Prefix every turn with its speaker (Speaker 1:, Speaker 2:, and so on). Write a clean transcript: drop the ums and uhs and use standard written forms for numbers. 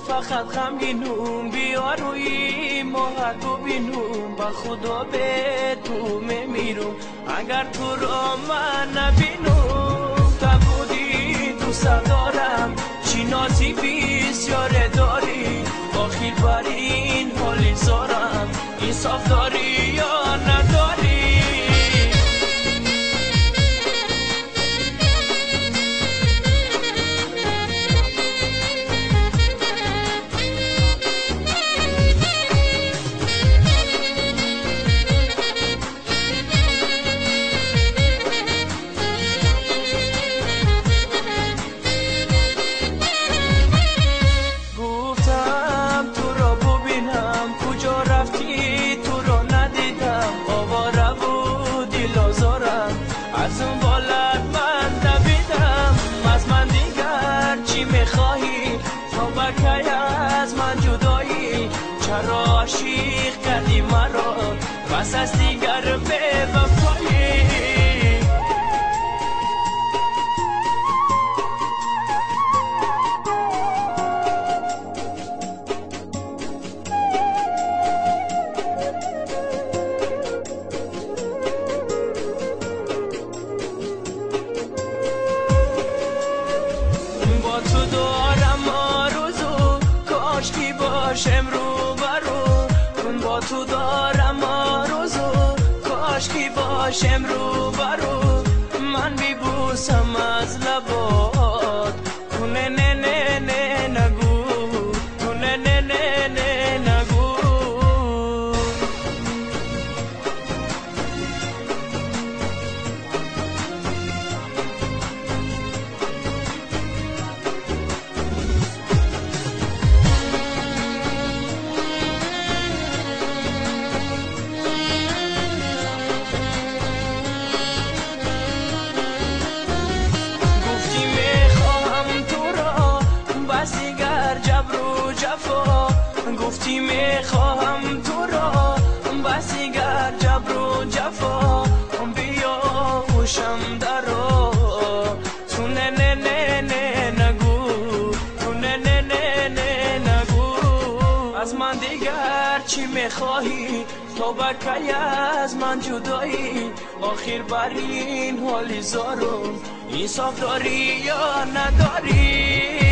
Speaker 1: فقط غمگینم بیا روی ماهت ببینم با خدا به تو میمیرم اگر تو را من نبینم تا بودی دوست دارم چی نازی بسیار داری آخر بر این حالی زارم انصاف داری یا نداری از اون بالت من نبیدم از من دیگر چی میخواهی تا بکی از من جدایی چرا عاشق کردی مرا بس از دیگر به وفایی باشم رو برو با تو دارم آرزو کاش کی باشم رو برو من بیبوسم از لبات تو نه نه نه نه نگو تو نه نه نه نه نگو گفتی میخواهم تو را بس دیگر جبر و جفا بیا خوشم درا تو نه نه نه نه نگو تو نه نه نه نه نگو از من دیگر چی میخواهی تو بکی از من جدایی آخر بر این حالی زارم انصاف داری یا نداری